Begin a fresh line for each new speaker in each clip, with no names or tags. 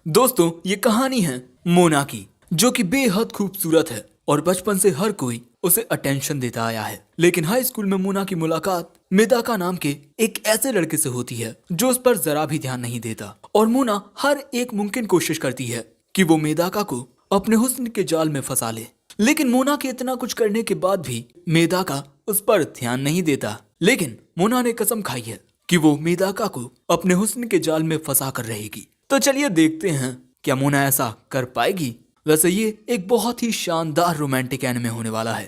दोस्तों, ये कहानी है मोना की, जो कि बेहद खूबसूरत है और बचपन से हर कोई उसे अटेंशन देता आया है। लेकिन हाई स्कूल में मोना की मुलाकात मेदाका नाम के एक ऐसे लड़के से होती है जो उस पर जरा भी ध्यान नहीं देता, और मोना हर एक मुमकिन कोशिश करती है कि वो मेदाका को अपने हुस्न के जाल में फंसा ले। लेकिन मोना के इतना कुछ करने के बाद भी मेदाका उस पर ध्यान नहीं देता। लेकिन मोना ने कसम खाई है कि वो मेदाका को अपने हुस्न के जाल में फंसा कर रहेगी। तो चलिए देखते हैं क्या मोना ऐसा कर पाएगी। वैसे ये एक बहुत ही शानदार रोमांटिक एनिमे होने वाला है।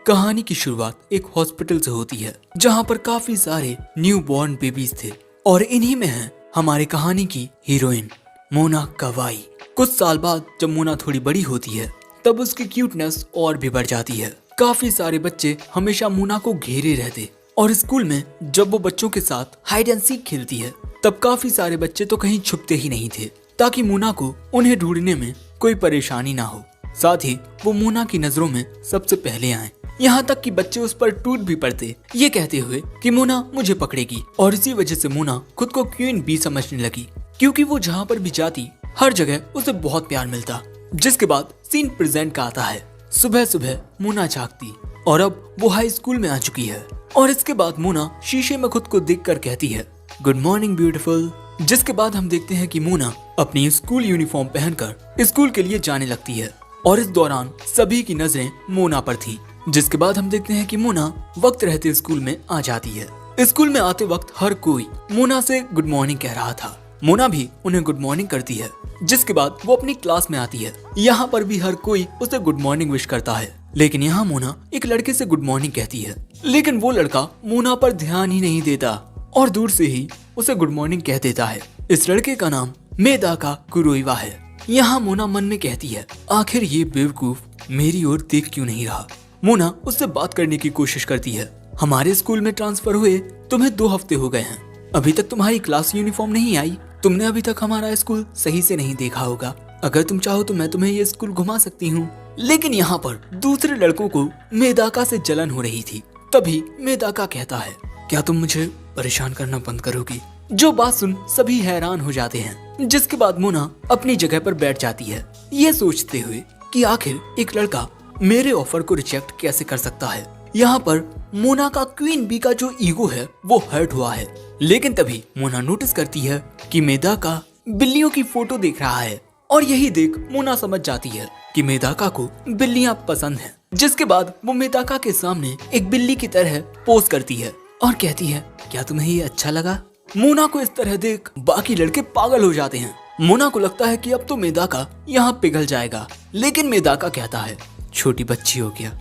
कहानी की शुरुआत एक हॉस्पिटल से होती है जहाँ पर काफी सारे न्यू बॉर्न बेबीज थे, और इन्हीं में है हमारी कहानी की हीरोइन मोना कावाई। कुछ साल बाद जब मोना थोड़ी बड़ी होती है तब उसकी क्यूटनेस और भी बढ़ जाती है। काफी सारे बच्चे हमेशा मोना को घेरे रहते, और स्कूल में जब वो बच्चों के साथ हाइड एंड सीक खेलती है तब काफी सारे बच्चे तो कहीं छुपते ही नहीं थे ताकि मोना को उन्हें ढूंढने में कोई परेशानी ना हो। साथ ही वो मोना की नजरों में सबसे पहले आए। यहाँ तक कि बच्चे उस पर टूट भी पड़ते, ये कहते हुए कि मोना मुझे पकड़ेगी। और इसी वजह से मोना खुद को क्वीन बी समझने लगी, क्योंकि वो जहाँ पर भी जाती हर जगह उसे बहुत प्यार मिलता। जिसके बाद सीन प्रेजेंट का आता है। सुबह सुबह मोना जागती और अब वो हाई स्कूल में आ चुकी है। और इसके बाद मोना शीशे में खुद को देखकर कहती है, गुड मॉर्निंग ब्यूटीफुल। जिसके बाद हम देखते हैं कि मोना अपनी स्कूल यूनिफॉर्म पहनकर स्कूल के लिए जाने लगती है, और इस दौरान सभी की नजरें मोना पर थी। जिसके बाद हम देखते हैं कि मोना वक्त रहते स्कूल में आ जाती है। स्कूल में आते वक्त हर कोई मोना से गुड मॉर्निंग कह रहा था। मोना भी उन्हें गुड मॉर्निंग करती है। जिसके बाद वो अपनी क्लास में आती है। यहाँ पर भी हर कोई उसे गुड मॉर्निंग विश करता है। लेकिन यहाँ मोना एक लड़के से गुड मॉर्निंग कहती है, लेकिन वो लड़का मोना पर ध्यान ही नहीं देता और दूर से ही उसे गुड मॉर्निंग कह देता है। इस लड़के का नाम मेदाका कुरोइवा है। यहाँ मोना मन में कहती है, आखिर ये बेवकूफ मेरी ओर देख क्यों नहीं रहा। मोना उससे बात करने की कोशिश करती है। हमारे स्कूल में ट्रांसफर हुए तुम्हें 2 हफ्ते हो गए हैं, अभी तक तुम्हारी क्लास यूनिफॉर्म नहीं आई। तुमने अभी तक हमारा स्कूल सही से नहीं देखा होगा। अगर तुम चाहो तो मैं तुम्हें ये स्कूल घुमा सकती हूँ। लेकिन यहाँ पर दूसरे लड़कों को मेदाका से जलन हो रही थी। तभी मेदाका कहता है, क्या तुम मुझे परेशान करना बंद करोगी। जो बात सुन सभी हैरान हो जाते हैं। जिसके बाद मोना अपनी जगह पर बैठ जाती है, ये सोचते हुए कि आखिर एक लड़का मेरे ऑफर को रिजेक्ट कैसे कर सकता है। यहाँ पर मोना का क्वीन बी का जो ईगो है वो हर्ट हुआ है। लेकिन तभी मोना नोटिस करती है कि मेदाका बिल्लियों की फोटो देख रहा है, और यही देख मोना समझ जाती है कि मेदाका को बिल्लियां पसंद हैं। जिसके बाद वो मेदाका के सामने एक बिल्ली की तरह पोज करती है और कहती है, क्या तुम्हें ये अच्छा लगा। मोना को इस तरह देख बाकी लड़के पागल हो जाते हैं। मोना को लगता है कि अब तो मेदाका यहाँ पिघल जाएगा, लेकिन मेदाका कहता है, छोटी बच्ची हो क्या।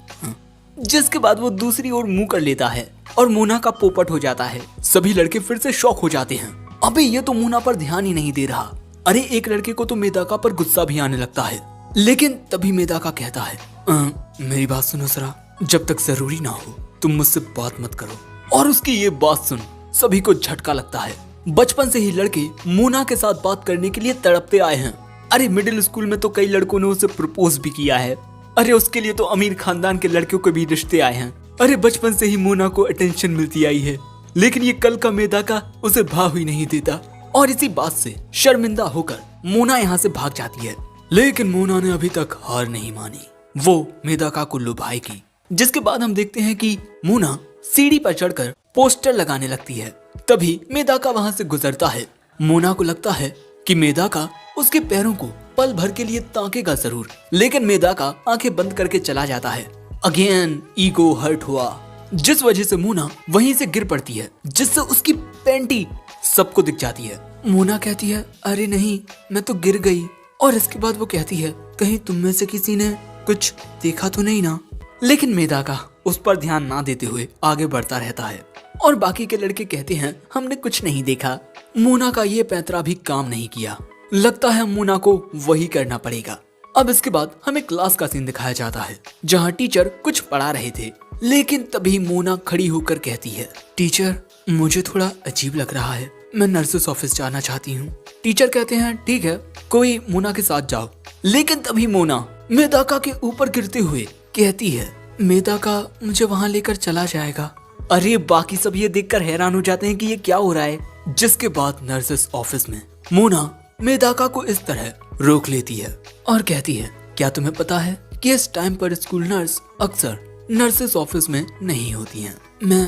जिसके बाद वो दूसरी ओर मुंह कर लेता है और मोना का पोपट हो जाता है। सभी लड़के फिर से शॉक हो जाते हैं। अबे ये तो मोना पर ध्यान ही नहीं दे रहा। अरे एक लड़के को तो मेदाका पर गुस्सा भी आने लगता है। लेकिन तभी मेदाका कहता है, मेरी बात सुनो जरा, जब तक जरूरी ना हो तुम मुझसे बात मत करो। और उसकी ये बात सुन सभी को झटका लगता है। बचपन से ही लड़के मोना के साथ बात करने के लिए तड़पते आए हैं। अरे मिडिल स्कूल में तो कई लड़कों ने उसे प्रपोज भी किया है। अरे उसके लिए तो अमीर खानदान के लड़कियों के भी रिश्ते आए हैं। अरे बचपन से ही मोना को अटेंशन मिलती आई है, लेकिन ये कल का मेदाका उसे भाव ही नहीं देता। और इसी बात से शर्मिंदा होकर मोना यहाँ से भाग जाती है। लेकिन मोना ने अभी तक हार नहीं मानी, वो मेदाका को लुभाएगी। जिसके बाद हम देखते हैं कि मोना सीढ़ी पर चढ़कर पोस्टर लगाने लगती है। तभी मेदाका वहाँ से गुजरता है। मोना को लगता है कि मेदाका उसके पैरों को पल भर के लिए ताकेगा जरूर, लेकिन मेदाका आंखें बंद करके चला जाता है। अगेन ईगो हर्ट हुआ, जिस वजह से मोना वहीं से गिर पड़ती है, जिससे उसकी पैंटी सबको दिख जाती है। मोना कहती है, अरे नहीं मैं तो गिर गई। और इसके बाद वो कहती है, कहीं तुम में से किसी ने कुछ देखा तो नहीं ना। लेकिन मेदाका उस पर ध्यान ना देते हुए आगे बढ़ता रहता है, और बाकी के लड़के कहते हैं, हमने कुछ नहीं देखा। मोना का ये पैंतरा भी काम नहीं किया। लगता है मोना को वही करना पड़ेगा। अब इसके बाद हमें क्लास का सीन दिखाया जाता है, जहाँ टीचर कुछ पढ़ा रहे थे। लेकिन तभी मोना खड़ी होकर कहती है, टीचर मुझे थोड़ा अजीब लग रहा है, मैं नर्सेस ऑफिस जाना चाहती हूँ। टीचर कहते हैं, ठीक है कोई मोना के साथ जाओ। लेकिन तभी मोना मेदाका के ऊपर गिरते हुए कहती है, मेदाका मुझे वहाँ लेकर चला जाएगा। अरे बाकी सब ये देखकर हैरान हो जाते हैं कि ये क्या हो रहा है। जिसके बाद नर्सेस ऑफिस में मोना मेदाका को इस तरह रोक लेती है और कहती है, क्या तुम्हें पता है कि इस टाइम पर स्कूल नर्स अक्सर नर्सेस ऑफिस में नहीं होती हैं। मैं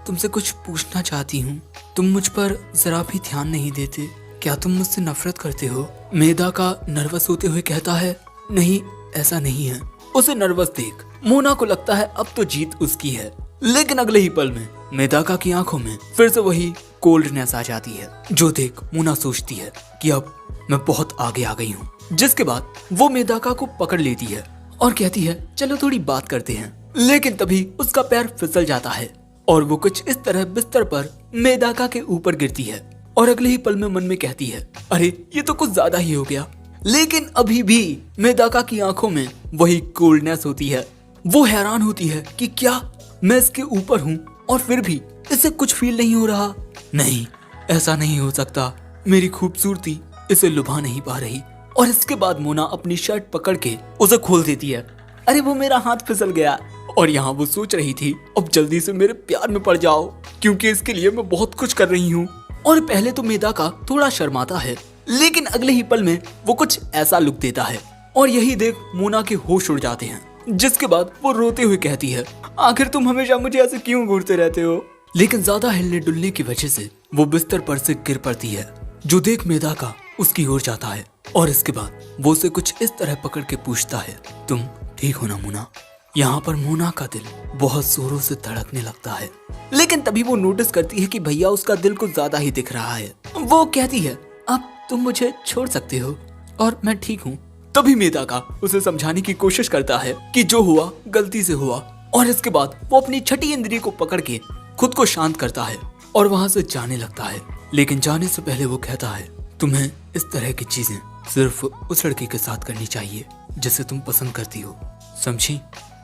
तुमसे कुछ पूछना चाहती हूँ, तुम मुझ पर जरा भी ध्यान नहीं देते, क्या तुम मुझसे नफरत करते हो? मेदाका नर्वस होते हुए कहता है, नहीं ऐसा नहीं है। उसे नर्वस देख मोना को लगता है अब तो जीत उसकी है, लेकिन अगले ही पल में मेदाका की आंखों में फिर से वही कोल्डनेस आ जाती है, जो देख मोना सोचती है कि अब मैं बहुत आगे आ गई हूँ। जिसके बाद वो मेदाका को पकड़ लेती है और कहती है, चलो थोड़ी बात करते हैं। लेकिन तभी उसका पैर फिसल जाता है और वो कुछ इस तरह बिस्तर पर मेदाका के ऊपर गिरती है और अगले ही पल में मन में कहती है, अरे ये तो कुछ ज्यादा ही हो गया। लेकिन अभी भी मेदाका की आंखों में वही कोल्डनेस होती है। वो हैरान होती है कि क्या मैं इसके ऊपर हूँ और फिर भी इसे कुछ फील नहीं हो रहा। नहीं, ऐसा नहीं हो सकता, मेरी खूबसूरती इसे लुभा नहीं पा रही। और इसके बाद मोना अपनी शर्ट पकड़ के उसे खोल देती है। अरे वो मेरा हाथ फिसल गया। और यहाँ वो सोच रही थी, अब जल्दी से मेरे प्यार में पड़ जाओ, क्योंकि इसके लिए मैं बहुत कुछ कर रही हूँ। और पहले तो मेदाका थोड़ा शर्माता है, लेकिन अगले ही पल में वो कुछ ऐसा लुक देता है और यही देख मोना के होश उड़ जाते हैं। जिसके बाद वो रोते हुए कहती है, आखिर तुम हमेशा मुझे ऐसे क्यों घूरते रहते हो? लेकिन ज्यादा हिलने डुलने की वजह से वो बिस्तर पर से गिर पड़ती है, जो देख मेदाका उसकी ओर जाता है और इसके बाद वो उसे कुछ इस तरह पकड़ के पूछता है, तुम ठीक हो ना मोना? यहाँ पर मोना का दिल बहुत जोरों से धड़कने लगता है, लेकिन तभी वो नोटिस करती है कि भैया उसका दिल कुछ ज्यादा ही दिख रहा है। वो कहती है, अब तुम मुझे छोड़ सकते हो और मैं ठीक हूँ। तभी मेदाका उसे समझाने की कोशिश करता है कि जो हुआ गलती से हुआ, और इसके बाद वो अपनी छठी इंद्री को पकड़ के खुद को शांत करता है और वहाँ से जाने लगता है। लेकिन जाने से पहले वो कहता है, तुम्हें इस तरह की चीजें सिर्फ उस लड़के के साथ करनी चाहिए जिसे तुम पसंद करती हो, समझी?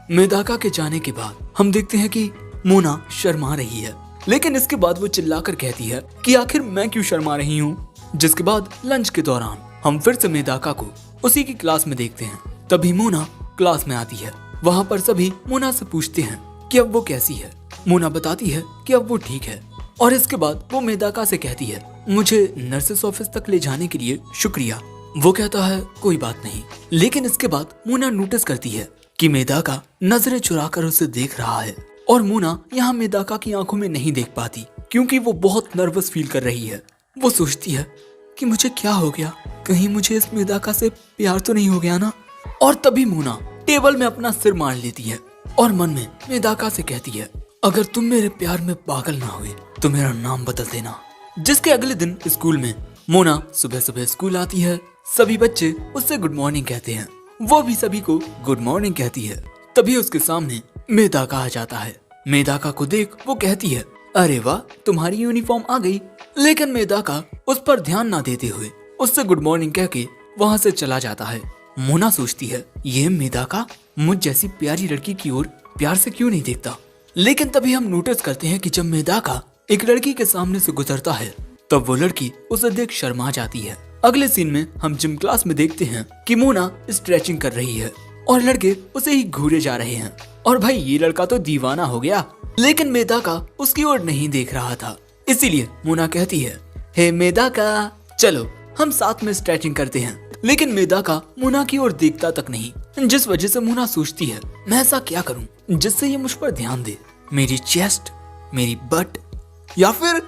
मेदाका के जाने के बाद हम देखते हैं कि मोना शर्मा रही है, लेकिन इसके बाद वो चिल्लाकर कहती है कि आखिर मैं क्यों शर्मा रही हूँ। जिसके बाद लंच के दौरान हम फिर से मेदाका को उसी की क्लास में देखते हैं। तभी मोना क्लास में आती है। वहाँ पर सभी मोना से पूछते हैं कि अब वो कैसी है। मोना बताती है कि अब वो ठीक है और इसके बाद वो मेदाका से कहती है, मुझे नर्सेस ऑफिस तक ले जाने के लिए शुक्रिया। वो कहता है, कोई बात नहीं। लेकिन इसके बाद मोना नोटिस करती है कि मेदाका नजरें चुराकर उसे देख रहा है और मोना यहाँ मेदाका की आंखों में नहीं देख पाती, क्योंकि वो बहुत नर्वस फील कर रही है। वो सोचती है कि मुझे क्या हो गया, कहीं मुझे इस मेदाका से प्यार तो नहीं हो गया ना। और तभी मोना टेबल में अपना सिर मार लेती है और मन में मेदाका से कहती है, अगर तुम मेरे प्यार में पागल ना हुए तो मेरा नाम बदल देना। जिसके अगले दिन स्कूल में मोना सुबह सुबह स्कूल आती है। सभी बच्चे उससे गुड मॉर्निंग कहते हैं, वो भी सभी को गुड मॉर्निंग कहती है। तभी उसके सामने मेदाका आ जाता है। मेदाका को देख वो कहती है, अरे वाह, तुम्हारी यूनिफॉर्म आ गई। लेकिन मेदाका उस पर ध्यान ना देते हुए उससे गुड मॉर्निंग कह के वहाँ से चला जाता है। मोना सोचती है, ये मेदाका मुझ जैसी प्यारी लड़की की ओर प्यार से क्यों नहीं देखता। लेकिन तभी हम नोटिस करते हैं कि जब मेदाका एक लड़की के सामने से गुजरता है तब वो लड़की उसे देख शर्मा जाती है। अगले सीन में हम जिम क्लास में देखते हैं कि मोना स्ट्रेचिंग कर रही है और लड़के उसे ही घूरे जा रहे हैं। और भाई ये लड़का तो दीवाना हो गया, लेकिन मेदाका उसकी ओर नहीं देख रहा था। इसीलिए मोना कहती है, हे मेदाका, चलो हम साथ में स्ट्रेचिंग करते हैं। लेकिन मेदाका मोना की ओर देखता तक नहीं, जिस वजह से मोना सोचती है, मैं ऐसा क्या करूं जिससे ये मुझ पर ध्यान दे, मेरी चेस्ट, मेरी बट, या फिर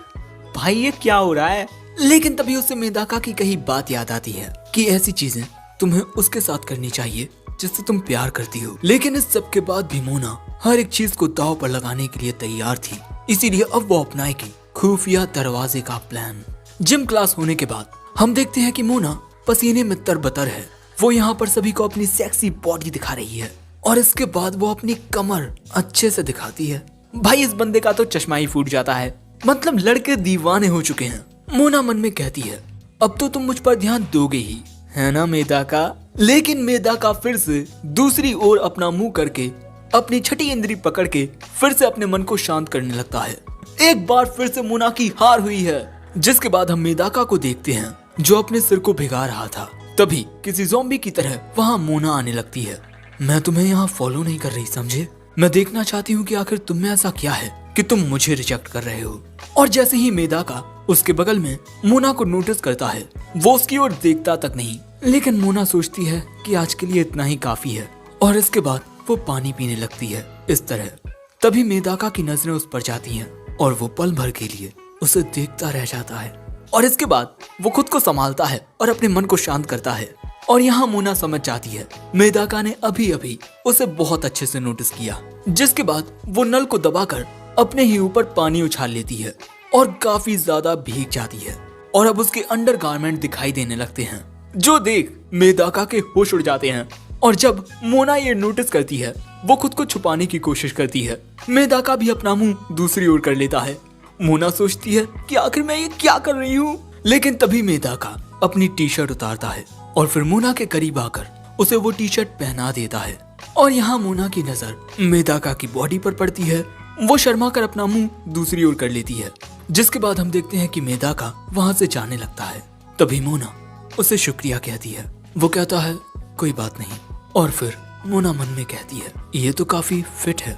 भाई ये क्या हो रहा है। लेकिन तभी उसे मेदाका की कही बात याद आती है कि ऐसी चीजें तुम्हें उसके साथ करनी चाहिए जिससे तुम प्यार करती हो। लेकिन इस सब के बाद भी मोना हर एक चीज को दांव पर लगाने के लिए तैयार थी, इसीलिए अब वो अपनाएगी खुफिया दरवाजे का प्लान। जिम क्लास होने के बाद हम देखते हैं कि मोना पसीने में तरबतर है। वो यहाँ पर सभी को अपनी सेक्सी बॉडी दिखा रही है और इसके बाद वो अपनी कमर अच्छे से दिखाती है। भाई इस बंदे का तो चश्मा ही फूट जाता है, मतलब लड़के दीवाने हो चुके हैं। मोना मन में कहती है, अब तो तुम मुझ पर ध्यान दोगे ही, है ना मेदाका। लेकिन मेदाका फिर से दूसरी ओर अपना मुंह करके अपनी छठी इंद्री पकड़ के फिर से अपने मन को शांत करने लगता है। एक बार फिर से मोना की हार हुई है। जिसके बाद हम मेदाका को देखते हैं जो अपने सिर को भिगा रहा था। तभी किसी ज़ॉम्बी की तरह वहाँ मोना आने लगती है। मैं तुम्हें यहाँ फॉलो नहीं कर रही, समझे? मैं देखना चाहती हूँ कि आखिर तुम में ऐसा क्या है कि तुम मुझे रिजेक्ट कर रहे हो। और जैसे ही मेदाका उसके बगल में मोना को नोटिस करता है। वो उसकी ओर देखता तक नहीं, लेकिन मोना सोचती है कि आज के लिए इतना ही काफी है और इसके बाद वो पानी पीने लगती है। इस तरह तभी मेदाका की नजरें उस पर जाती हैं और वो पल भर के लिए उसे देखता रह जाता है और इसके बाद वो खुद को संभालता है और अपने मन को शांत करता है। और यहाँ मोना समझ जाती है मेदाका ने अभी अभी उसे बहुत अच्छे से नोटिस किया, जिसके बाद वो नल को दबाकर अपने ही ऊपर पानी उछाल लेती है और काफी ज्यादा भीग जाती है और अब उसके अंडरगारमेंट दिखाई देने लगते हैं, जो देख मेदाका के होश उड़ जाते हैं। और जब मोना ये नोटिस करती है वो खुद को छुपाने की कोशिश करती है। मेदाका भी अपना मुंह दूसरी ओर कर लेता है। मोना सोचती है कि आखिर मैं ये क्या कर रही हूँ, लेकिन तभी मेदाका अपनी टी शर्ट उतारता है और फिर मोना के करीब आकर उसे वो टी शर्ट पहना देता है। और यहाँ मोना की नजर मेदाका की बॉडी पर पड़ती है। वो शर्मा कर अपना मुंह दूसरी ओर कर लेती है, जिसके बाद हम देखते हैं कि मेदाका वहाँ से जाने लगता है। तभी मोना उसे शुक्रिया कहती है। वो कहता है कोई बात नहीं, और फिर मोना मन में कहती है ये तो काफी फिट है।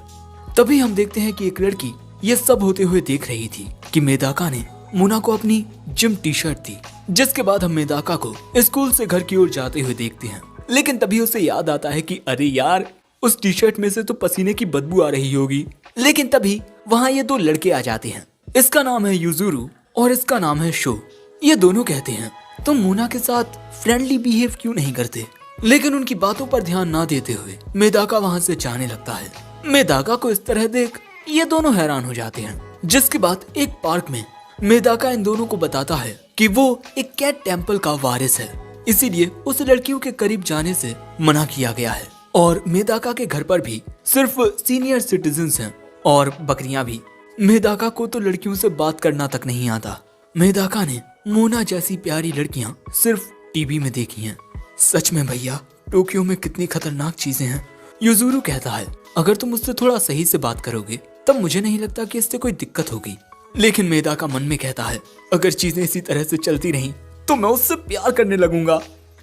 तभी हम देखते हैं कि एक लड़की ये सब होते हुए देख रही थी कि मेदाका ने मोना को अपनी जिम टी शर्ट दी, जिसके बाद हम मेदाका को स्कूल से घर की ओर जाते हुए देखते हैं। लेकिन तभी उसे याद आता है कि अरे यार, उस टी शर्ट में से तो पसीने की बदबू आ रही होगी। लेकिन तभी वहाँ ये दो लड़के आ जाते हैं। इसका नाम है युजुरू और इसका नाम है शो। ये दोनों कहते हैं तुम मोना के साथ फ्रेंडली बिहेव क्यों नहीं करते, लेकिन उनकी बातों पर ध्यान ना देते हुए मेदाका वहाँ से जाने लगता है। मेदाका को इस तरह देख ये दोनों हैरान हो जाते हैं, जिसके बाद एक पार्क में मेदाका इन दोनों को बताता है कि वो एक कैट टेम्पल का वारिस है, इसीलिए उसे लड़कियों के करीब जाने से मना किया गया है। और मेदाका के घर पर भी सिर्फ सीनियर सिटीजन्स हैं और बकरियां भी। मेदाका को तो लड़कियों से बात करना तक नहीं आता। मेदाका ने मोना जैसी प्यारी लड़कियां सिर्फ टीवी में देखी हैं। सच में भैया, टोक्यो में कितनी खतरनाक चीजें हैं। युजुरू कहता है अगर तुम मुझसे थोड़ा सही से बात करोगे तब मुझे नहीं लगता कि इससे कोई दिक्कत होगी। लेकिन मेदाका मन में कहता है अगर चीजें इसी तरह से चलती रहीं तो मैं उससे प्यार करने लगूंगा।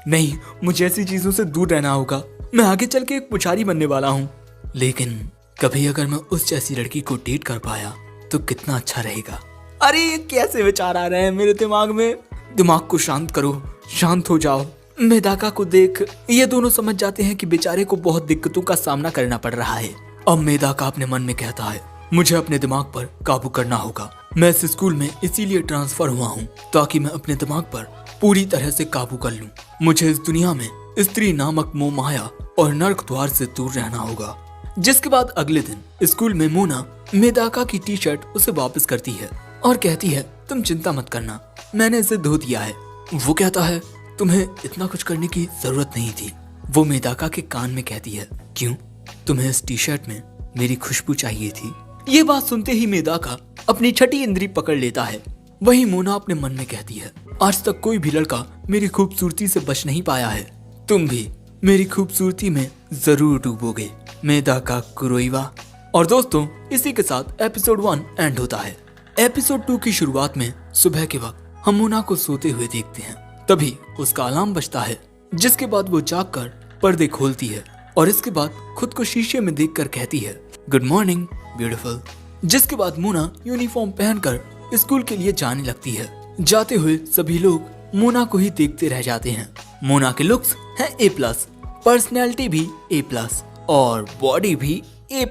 नहीं, मुझे ऐसी चीजों से दूर रहना होगा। मैं आगे चल के एक पुजारी बनने वाला हूँ। लेकिन कभी अगर मैं उस जैसी लड़की को डेट कर पाया तो कितना अच्छा रहेगा। अरे ये कैसे विचार आ रहे हैं मेरे दिमाग में। दिमाग को शांत करो, शांत हो जाओ। मेदाका को देख ये दोनों समझ जाते हैं कि बेचारे को बहुत दिक्कतों का सामना करना पड़ रहा है। अब मेदाका अपने मन में कहता है मुझे अपने दिमाग पर काबू करना होगा। मैं इस स्कूल में इसीलिए ट्रांसफर हुआ हूँ ताकि मैं अपने दिमाग पर पूरी तरह से काबू कर लूँ। मुझे इस दुनिया में स्त्री नामक मोह माया और नर्क द्वार से दूर रहना होगा। जिसके बाद अगले दिन स्कूल में मोना मेदाका की टी शर्ट उसे वापस करती है और कहती है तुम चिंता मत करना, मैंने इसे धो दिया है। वो कहता है तुम्हें इतना कुछ करने की जरूरत नहीं थी। वो मेदाका के कान में कहती है क्यों, तुम्हें इस टी शर्ट में मेरी खुशबू चाहिए थी। ये बात सुनते ही मेदाका अपनी छठी इंद्री पकड़ लेता है। वहीं मोना अपने मन में कहती है आज तक कोई भी लड़का मेरी खूबसूरती से बच नहीं पाया है, तुम भी मेरी खूबसूरती में जरूर डूबोगे। मेदाका कुरोइवा। और दोस्तों, इसी के साथ एपिसोड 1 एंड होता है। एपिसोड 2 की शुरुआत में सुबह के वक्त हम मोना को सोते हुए देखते हैं। तभी उसका अलार्म बजता है, जिसके बाद वो जागकर पर्दे खोलती है और इसके बाद खुद को शीशे में देखकर कहती है गुड मॉर्निंग ब्यूटीफुल। जिसके बाद मोना यूनिफॉर्म पहनकर स्कूल के लिए जाने लगती है। जाते हुए सभी लोग मोना को ही देखते रह जाते हैं। मोना के लुक्स हैं A+, पर्सनैलिटी भी A+, और बॉडी भी A+।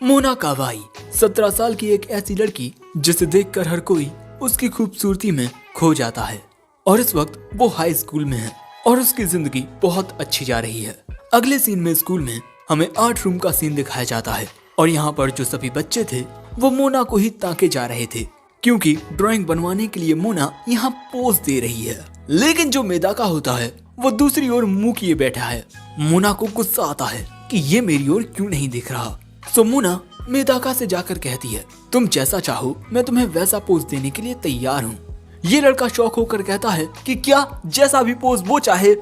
मोना कावाई 17 साल की एक ऐसी लड़की जिसे देखकर हर कोई उसकी खूबसूरती में खो जाता है। और इस वक्त वो हाई स्कूल में है और उसकी जिंदगी बहुत अच्छी जा रही है। अगले सीन में स्कूल में हमें आर्ट रूम का सीन दिखाया जाता है और यहाँ पर जो सभी बच्चे थे वो मोना को ही ताके जा रहे थे, क्योंकि ड्राइंग बनवाने के लिए मोना यहाँ पोज दे रही है। लेकिन जो मेदाका होता है वो दूसरी ओर मुंह किए बैठा है। मोना को गुस्सा आता है कि ये मेरी ओर क्यों नहीं दिख रहा। सो मोना मेदाका से जाकर कहती है तुम जैसा चाहो मैं तुम्हें वैसा पोज देने के लिए तैयार हूँ। ये लड़का शौक होकर कहता है कि क्या जैसा भी पोज वो चाहे।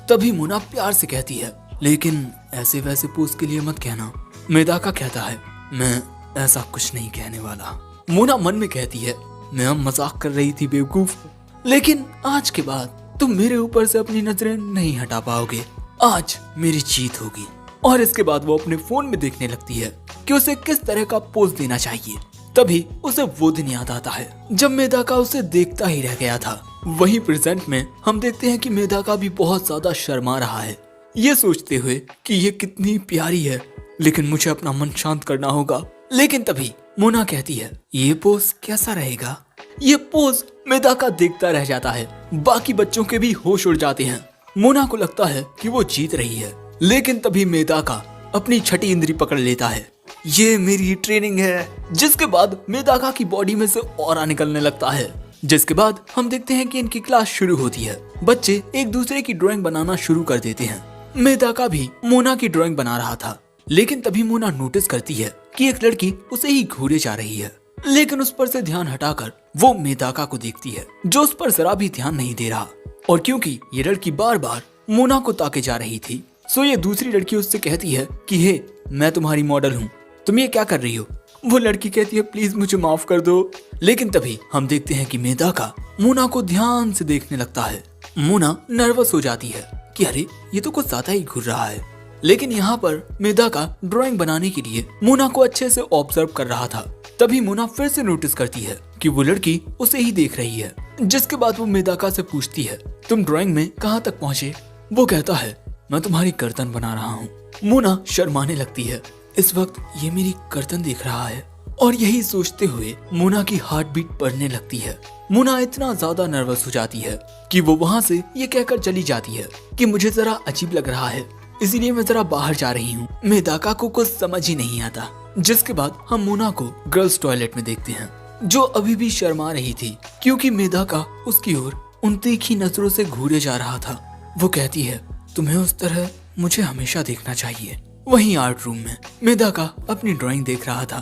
तभी मोना प्यार से कहती है लेकिन ऐसे वैसे पोज के लिए मत कहना। मेदाका कहता है मैं ऐसा कुछ नहीं कहने वाला। मोना मन में कहती है मैं अब मजाक कर रही थी बेवकूफ, लेकिन आज के बाद तुम मेरे ऊपर से अपनी नजरें नहीं हटा पाओगे। आज मेरी जीत होगी। और इसके बाद वो अपने फोन में देखने लगती है कि उसे किस तरह का पोज देना चाहिए। तभी उसे वो दिन याद आता है जब मेदाका उसे देखता ही रह गया था। वहीं प्रेजेंट में हम देखते हैं कि मेदाका भी बहुत ज्यादा शर्मा रहा है, ये सोचते हुए कि ये कितनी प्यारी है, लेकिन मुझे अपना मन शांत करना होगा। लेकिन तभी मोना कहती है, ये पोज कैसा रहेगा। ये पोज मेदाका देखता रह जाता है। बाकी बच्चों के भी होश उड़ जाते हैं। मोना को लगता है कि वो जीत रही है, लेकिन तभी मेदाका अपनी छठी इंद्री पकड़ लेता है। ये मेरी ट्रेनिंग है। जिसके बाद मेदाका की बॉडी में से ऑरा निकलने लगता है। जिसके बाद हम देखते हैं कि इनकी क्लास शुरू होती है। बच्चे एक दूसरे की ड्राइंग बनाना शुरू कर देते हैं। मेदाका भी मोना की ड्राइंग बना रहा था, लेकिन तभी मोना नोटिस करती है कि एक लड़की उसे ही घूरे जा रही है। लेकिन उस पर से ध्यान हटाकर वो मेदाका को देखती है, जो उस पर जरा भी ध्यान नहीं दे रहा। और क्योंकि ये लड़की बार बार मोना को ताके जा रही थी, सो ये दूसरी लड़की उससे कहती है कि हे, मैं तुम्हारी मॉडल हूँ, तुम ये क्या कर रही हो। वो लड़की कहती है, प्लीज मुझे माफ कर दो। लेकिन तभी हम देखते हैं कि मेदाका मोना को ध्यान से देखने लगता है। मोना नर्वस हो जाती है कि अरे, ये तो कुछ ज्यादा ही घूर रहा है। लेकिन यहाँ पर मेदाका ड्राइंग बनाने के लिए मोना को अच्छे से ऑब्जर्व कर रहा था। तभी मोना फिर से नोटिस करती है कि वो लड़की उसे ही देख रही है। जिसके बाद वो मेदाका से पूछती है, तुम ड्राइंग में कहाँ तक पहुँचे। वो कहता है, मैं तुम्हारी गर्दन बना रहा हूँ। मोना शर्माने लगती है। इस वक्त ये मेरी गर्दन देख रहा है। और यही सोचते हुए मोना की हार्ट बीट बढ़ने लगती है। मोना इतना ज्यादा नर्वस हो जाती है कि वो वहाँ से ये कहकर चली जाती है कि मुझे जरा अजीब लग रहा है, इसीलिए मैं जरा बाहर जा रही हूँ। मेदाका को कुछ समझ ही नहीं आता। जिसके बाद हम मोना को गर्ल्स टॉयलेट में देखते हैं, जो अभी भी शर्मा रही थी क्योंकि मेदाका उसकी ओर उन तीखी नजरों से घूरे जा रहा था। वो कहती है, तुम्हें उस तरह मुझे हमेशा देखना चाहिए। वहीं आर्ट रूम में मेदाका अपनी ड्राइंग देख रहा था।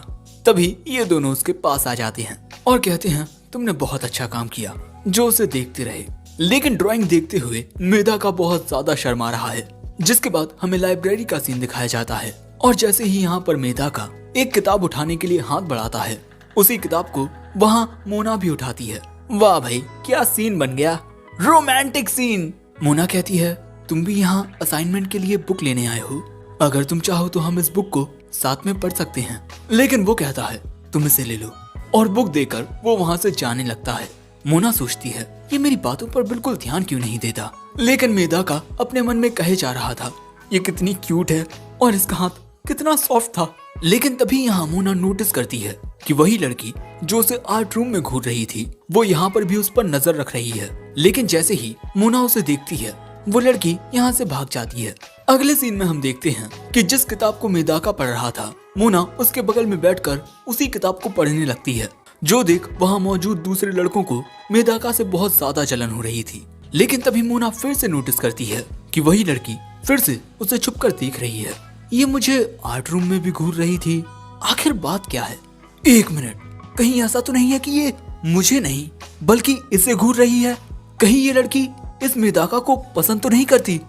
तभी ये दोनों उसके पास आ जाते हैं और कहते हैं, तुमने बहुत अच्छा काम किया। जो उसे देखते रहे, लेकिन ड्राइंग देखते हुए मेदाका बहुत ज्यादा शर्मा रहा है। जिसके बाद हमें लाइब्रेरी का सीन दिखाया जाता है। और जैसे ही यहाँ पर मेदाका एक किताब उठाने के लिए हाथ बढ़ाता है, उसी किताब को वहाँ मोना भी उठाती है। वाह भाई, क्या सीन बन गया, रोमांटिक सीन। मोना कहती है, तुम भी यहाँ असाइनमेंट के लिए बुक लेने आए हो, अगर तुम चाहो तो हम इस बुक को साथ में पढ़ सकते हैं। लेकिन वो कहता है, तुम इसे ले लो। और बुक देकर वो वहाँ से जाने लगता है। मोना सोचती है, ये मेरी बातों पर बिल्कुल ध्यान क्यों नहीं देता। लेकिन मेदाका अपने मन में कहे जा रहा था, ये कितनी क्यूट है और इसका हाथ कितना सॉफ्ट था। लेकिन तभी यहाँ मोना नोटिस करती है कि वही लड़की जो उसे आर्ट रूम में घूर रही थी, वो यहाँ पर भी उस पर नजर रख रही है। लेकिन जैसे ही मोना उसे देखती है, वो लड़की यहाँ से भाग जाती है। अगले सीन में हम देखते हैं कि जिस किताब को मेदाका पढ़ रहा था, मोना उसके बगल में बैठकर उसी किताब को पढ़ने लगती है। जो देख वहाँ मौजूद दूसरे लड़कों को मेदाका से बहुत ज्यादा जलन हो रही थी। लेकिन तभी मोना फिर से नोटिस करती है कि वही लड़की फिर से उसे छुपकर देख रही है। ये मुझे आर्ट रूम में भी घूर रही थी, आखिर बात क्या है। एक मिनट, कहीं ऐसा तो नहीं है कि ये मुझे नहीं बल्कि इसे घूर रही है। कहीं ये लड़की इस मेदाका को पसंद तो नहीं करती,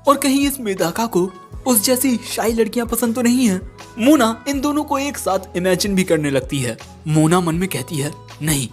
और कहीं इस मेदाका को उस जैसी शाई लड़कियां पसंद तो नहीं है। मोना इन दोनों को एक साथ इमेजिन भी करने लगती है। मोना मन में कहती है, नहीं,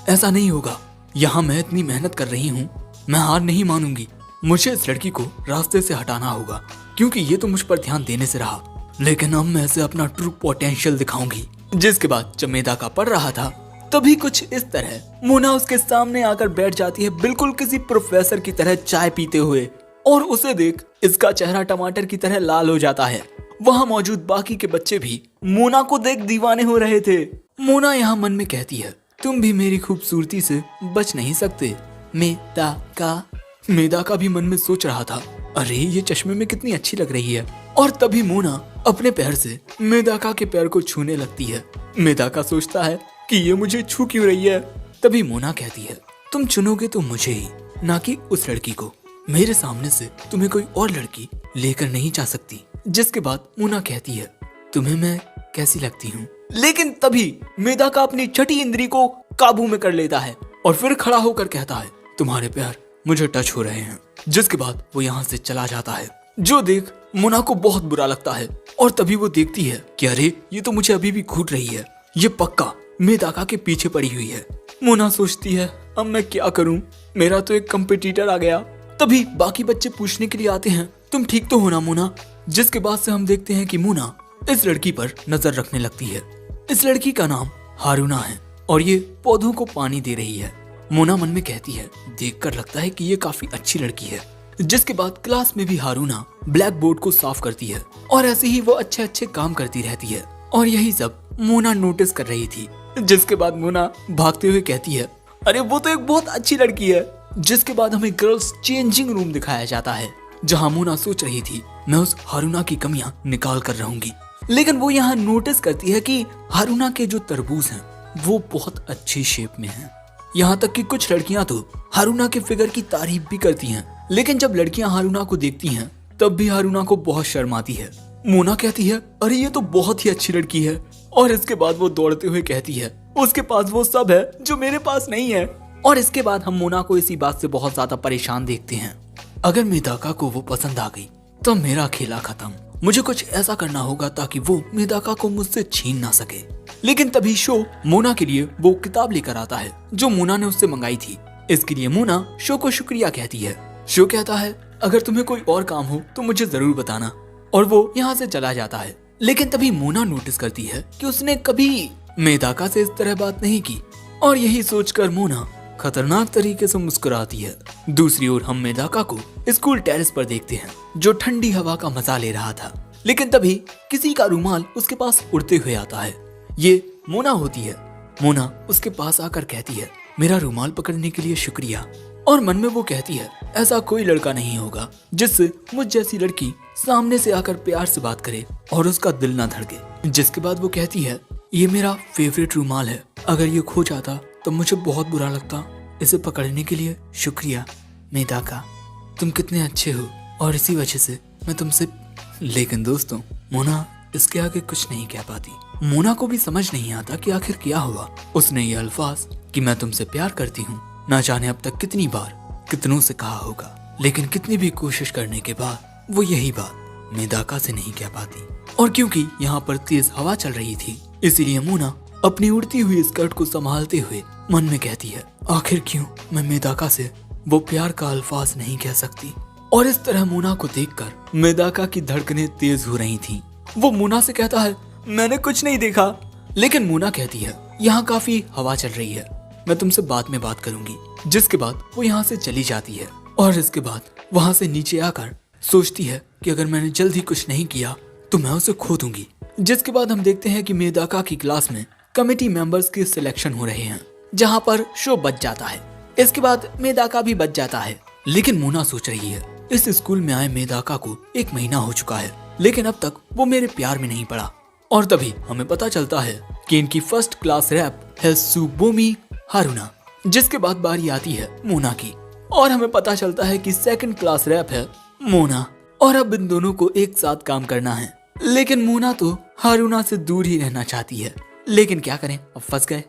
ऐसा नहीं होगा। यहाँ मैं इतनी मेहनत कर रही हूँ, मैं हार नहीं मानूंगी। मुझे इस लड़की को रास्ते से हटाना होगा, क्योंकि ये तो मुझ पर ध्यान देने से रहा। लेकिन अब मैं इसे अपना ट्रू पोटेंशियल दिखाऊंगी। जिसके बाद जब मेदाका पढ़ रहा था, तभी कुछ इस तरह मोना उसके सामने आकर बैठ जाती है, बिल्कुल किसी प्रोफेसर की तरह चाय पीते हुए। और उसे देख इसका चेहरा टमाटर की तरह लाल हो जाता है। वहाँ मौजूद बाकी के बच्चे भी मोना को देख दीवाने हो रहे थे। मोना यहाँ मन में कहती है, तुम भी मेरी खूबसूरती से बच नहीं सकते मेदाका। मेदाका भी मन में सोच रहा था, अरे ये चश्मे में कितनी अच्छी लग रही है। और तभी मोना अपने पैर से मेदाका के पैर को छूने लगती है। मेदाका सोचता है कि ये मुझे छू क्यों रही है। तभी मोना कहती है, तुम चुनोगे तो मुझे ही, ना कि उस लड़की को। मेरे सामने से तुम्हें कोई और लड़की लेकर नहीं जा सकती। जिसके बाद मोना कहती है, तुम्हें मैं कैसी लगती हूँ। लेकिन तभी मेदाका अपनी छठी इंद्री को काबू में कर लेता है और फिर खड़ा होकर कहता है, तुम्हारे पैर मुझे टच हो रहे हैं। जिसके बाद वो यहाँ से चला जाता है। जो देख मोना को बहुत बुरा लगता है। और तभी वो देखती है कि अरे ये तो मुझे अभी भी घूर रही है, ये पक्का मेदाका के पीछे पड़ी हुई है। मोना सोचती है, अब मैं क्या करूं, मेरा तो एक कंपटीटर आ गया। तभी बाकी बच्चे पूछने के लिए आते हैं, तुम ठीक तो हो ना मोना। जिसके बाद से हम देखते हैं कि मोना इस लड़की पर नजर रखने लगती है। इस लड़की का नाम हारूना है और ये पौधों को पानी दे रही है। मोना मन में कहती है, देखकर लगता है कि ये काफी अच्छी लड़की है। जिसके बाद क्लास में भी हारूना ब्लैक बोर्ड को साफ करती है और ऐसे ही वो अच्छे अच्छे काम करती रहती है और यही सब मोना नोटिस कर रही थी। जिसके बाद मोना भागते हुए कहती है, अरे वो तो एक बहुत अच्छी लड़की है। जिसके बाद हमें गर्ल्स चेंजिंग रूम दिखाया जाता है, जहां मोना सोच रही थी मैं उस हारूना की कमियां निकाल कर रहूंगी। लेकिन वो यहाँ नोटिस करती है कि हारूना के जो तरबूज हैं वो बहुत अच्छी शेप में हैं। यहाँ तक कि कुछ लड़कियां तो हारूना के फिगर की तारीफ भी करती हैं। लेकिन जब लड़कियां हारूना को देखती हैं तब भी हारूना को बहुत शर्म आती है। मोना कहती है, अरे ये तो बहुत ही अच्छी लड़की है। और इसके बाद वो दौड़ते हुए कहती है, उसके पास वो सब है जो मेरे पास नहीं है। और इसके बाद हम मोना को इसी बात से बहुत ज्यादा परेशान देखते हैं। अगर मेदाका को वो पसंद आ गई तो मेरा खेला खत्म। मुझे कुछ ऐसा करना होगा ताकि वो मेदाका को मुझसे छीन ना सके। लेकिन तभी शो मोना के लिए वो किताब लेकर आता है जो मोना ने उससे मंगाई थी। इसके लिए मोना शो को शुक्रिया कहती है। शो कहता है, अगर तुम्हें कोई और काम हो तो मुझे जरूर बताना। और वो यहाँ से चला जाता है। लेकिन तभी मोना नोटिस करती है कि उसने कभी मेदाका से इस तरह बात नहीं की और यही सोचकर मोना खतरनाक तरीके से मुस्कुराती है। दूसरी ओर हम मेदाका को स्कूल टेरेस पर देखते हैं जो ठंडी हवा का मजा ले रहा था। लेकिन तभी किसी का रुमाल उसके पास उड़ते हुए आता है। ये मोना होती है। मोना उसके पास आकर कहती है, मेरा रुमाल पकड़ने के लिए शुक्रिया। और मन में वो कहती है, ऐसा कोई लड़का नहीं होगा जिससे मुझ जैसी लड़की सामने से आकर प्यार से बात करे और उसका दिल ना धड़के। जिसके बाद वो कहती है, ये मेरा फेवरेट रुमाल है, अगर ये खो जाता तो मुझे बहुत बुरा लगता। इसे पकड़ने के लिए शुक्रिया मेदाका, तुम कितने अच्छे हो और इसी वजह से मैं तुमसे। लेकिन दोस्तों, मोना इसके आगे कुछ नहीं कह पाती। मोना को भी समझ नहीं आता कि आखिर क्या हुआ। उसने ये अल्फाज कि मैं तुमसे प्यार करती हूँ ना जाने अब तक कितनी बार कितनों से कहा होगा, लेकिन कितनी भी कोशिश करने के बाद वो यही बात मेदाका से नहीं कह पाती। और क्योंकि यहाँ पर तेज हवा चल रही थी, इसीलिए मोना अपनी उड़ती हुई स्कर्ट को संभालते हुए मन में कहती है, आखिर क्यों मैं मेदाका से वो प्यार का अल्फाज नहीं कह सकती। और इस तरह मोना को देखकर मेदाका की धड़कनें तेज हो रही थीं। वो मोना से कहता है, मैंने कुछ नहीं देखा। लेकिन मोना कहती है, यहाँ काफी हवा चल रही है, मैं तुमसे बाद में बात करूंगी। जिसके बाद वो यहाँ से चली जाती है और इसके बाद वहाँ से नीचे आकर सोचती है कि अगर मैंने जल्दी कुछ नहीं किया तो मैं उसे खो दूंगी। जिसके बाद हम देखते हैं कि मेदाका की क्लास में कमेटी मेंबर्स के सिलेक्शन हो रहे हैं, जहाँ पर शो बच जाता है। इसके बाद मेदाका भी बच जाता है। लेकिन मोना सोच रही है, इस स्कूल में आए मेदाका को 1 महीना हो चुका है, लेकिन अब तक वो मेरे प्यार में नहीं पड़ा। और तभी हमें पता चलता है कि इनकी फर्स्ट क्लास रैप है सुबोमी हारूना। जिसके बाद बारी आती है मोना की और हमें पता चलता है कि सेकंड क्लास रैप है मोना। और अब इन दोनों को एक साथ काम करना है। लेकिन मोना तो हारूना से दूर ही रहना चाहती है, लेकिन क्या करें, अब फंस गए।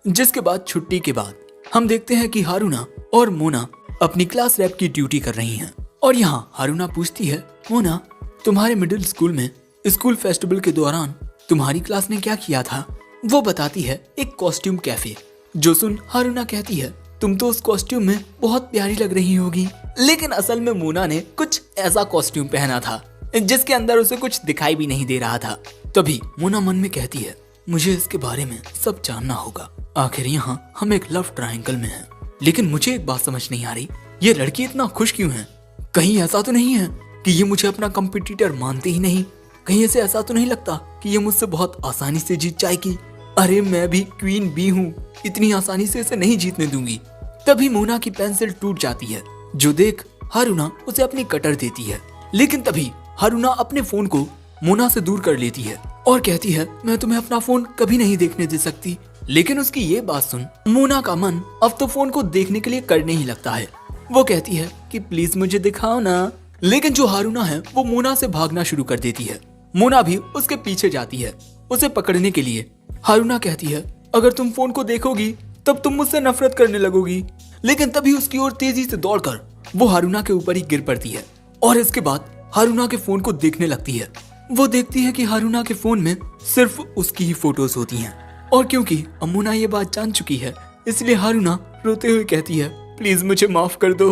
जिसके बाद छुट्टी के बाद हम देखते हैं कि हारूना और मोना अपनी क्लास रैप की ड्यूटी कर रही हैं। और यहाँ हारूना पूछती है, मोना तुम्हारे मिडिल स्कूल में स्कूल फेस्टिवल के दौरान तुम्हारी क्लास ने क्या किया था? वो बताती है एक कॉस्ट्यूम कैफे। जो सुन हारूना कहती है, तुम तो उस कॉस्ट्यूम में बहुत प्यारी लग रही होगी। लेकिन असल में मोना ने कुछ ऐसा कॉस्ट्यूम पहना था जिसके अंदर उसे कुछ दिखाई भी नहीं दे रहा था। तभी मोना मन में कहती है, मुझे इसके बारे में सब जानना होगा। आखिर यहाँ हम एक लव ट्रायंगल में हैं। लेकिन मुझे एक बात समझ नहीं आ रही, ये लड़की इतना खुश क्यों है? कहीं ऐसा तो नहीं है कि ये मुझे अपना कंपटीटर मानते ही नहीं? कहीं इसे ऐसा तो नहीं लगता कि ये मुझसे बहुत आसानी से जीत जाएगी? अरे मैं भी क्वीन बी हूँ, इतनी आसानी से इसे नहीं जीतने दूंगी। तभी मोना की पेंसिल टूट जाती है, जो देख हारूना उसे अपनी कटर देती है। लेकिन तभी हारूना अपने फोन को मोना से दूर कर लेती है और कहती है, मैं तुम्हें अपना फोन कभी नहीं देखने दे सकती। लेकिन उसकी ये बात सुन मोना का मन अब तो फोन को देखने के लिए करने ही लगता है। वो कहती है कि प्लीज मुझे दिखाओ ना। लेकिन जो हारूना है वो मोना से भागना शुरू कर देती है। मोना भी उसके पीछे जाती है उसे पकड़ने के लिए। हारूना कहती है, अगर तुम फोन को देखोगी तब तुम मुझसे नफरत करने लगोगी। लेकिन तभी उसकी ओर तेजी से दौड़कर वो हारूना के ऊपर ही गिर पड़ती है और इसके बाद हारूना के फोन को देखने लगती है। वो देखती है कि हारूना के फोन में सिर्फ उसकी ही फोटोज होती हैं। और क्योंकि मोना ये बात जान चुकी है, इसलिए हारूना रोते हुए कहती है, प्लीज मुझे माफ कर दो।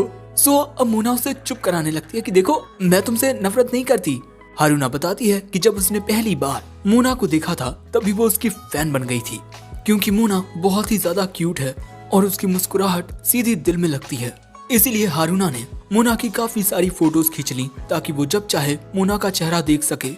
अब मोना उसे चुप कराने लगती है कि देखो मैं तुमसे नफरत नहीं करती। हारूना बताती है कि जब उसने पहली बार मोना को देखा था तभी वो उसकी फैन बन गई थी, क्योंकि मोना बहुत ही ज्यादा क्यूट है और उसकी मुस्कुराहट सीधी दिल में लगती है। इसीलिए हारूना ने मोना की काफी सारी फोटोज खींच ली ताकि वो जब चाहे मोना का चेहरा देख सके।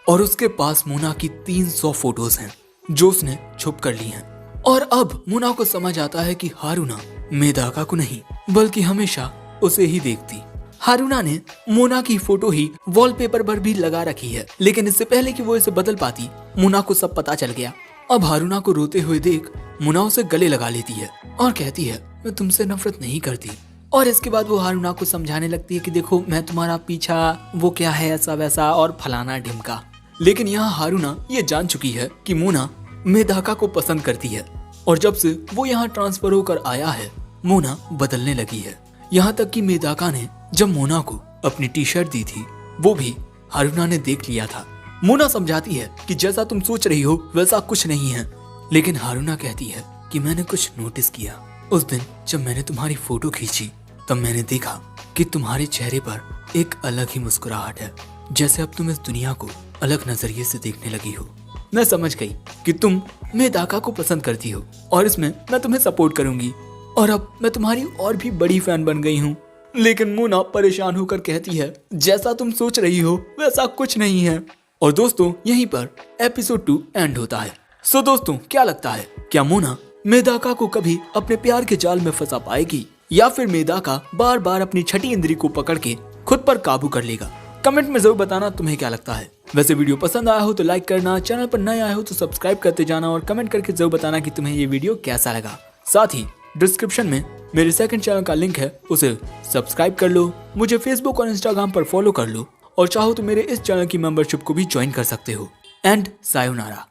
और उसके पास मोना की 300 फोटोज हैं जो उसने छुप कर ली हैं। और अब मोना को समझ आता है कि हारूना मेदाका को नहीं बल्कि हमेशा उसे ही देखती। हारूना ने मोना की फोटो ही वॉलपेपर पर भी लगा रखी है, लेकिन इससे पहले कि वो इसे बदल पाती मोना को सब पता चल गया। अब हारूना को रोते हुए देख मोना उसे गले लगा लेती है और कहती है मैं तुमसे नफरत नहीं करती। और इसके बाद वो हारूना को समझाने लगती है कि देखो मैं तुम्हारा पीछा वो क्या है ऐसा वैसा और फलाना ढिमका। लेकिन यहाँ हारूना ये जान चुकी है कि मोना मेदाका को पसंद करती है और जब से वो यहाँ ट्रांसफर होकर आया है मोना बदलने लगी है। यहाँ तक कि मेदाका ने जब मोना को अपनी टी शर्ट दी थी वो भी हारूना ने देख लिया था। मोना समझाती है कि जैसा तुम सोच रही हो वैसा कुछ नहीं है, लेकिन हारूना कहती है कि मैंने कुछ नोटिस किया। उस दिन जब मैंने तुम्हारी फोटो खींची तब मैंने देखा कि तुम्हारे चेहरे पर एक अलग ही मुस्कुराहट है, जैसे अब तुम इस दुनिया को अलग नजरिए से देखने लगी हो। मैं समझ गई कि तुम मेदाका को पसंद करती हो और इसमें मैं तुम्हें सपोर्ट करूंगी और अब मैं तुम्हारी और भी बड़ी फैन बन गई हूँ। लेकिन मोना परेशान होकर कहती है जैसा तुम सोच रही हो वैसा कुछ नहीं है। और दोस्तों यहीं पर एपिसोड 2 एंड होता है। सो दोस्तों क्या लगता है, क्या मोना मेदाका को कभी अपने प्यार के जाल में फंसा पाएगी या फिर मेदाका बार बार अपनी छठी इंद्री को पकड़ के खुद पर काबू कर लेगा? कमेंट में जरूर बताना तुम्हें क्या लगता है। वैसे वीडियो पसंद आया हो तो लाइक करना, चैनल पर नए आए हो तो सब्सक्राइब करते जाना और कमेंट करके जरूर बताना कि तुम्हें ये वीडियो कैसा लगा। साथ ही डिस्क्रिप्शन में मेरे सेकंड चैनल का लिंक है, उसे सब्सक्राइब कर लो। मुझे फेसबुक और इंस्टाग्राम पर फॉलो कर लो और चाहो तो मेरे इस चैनल की मेंबरशिप को भी ज्वाइन कर सकते हो। And sayonara.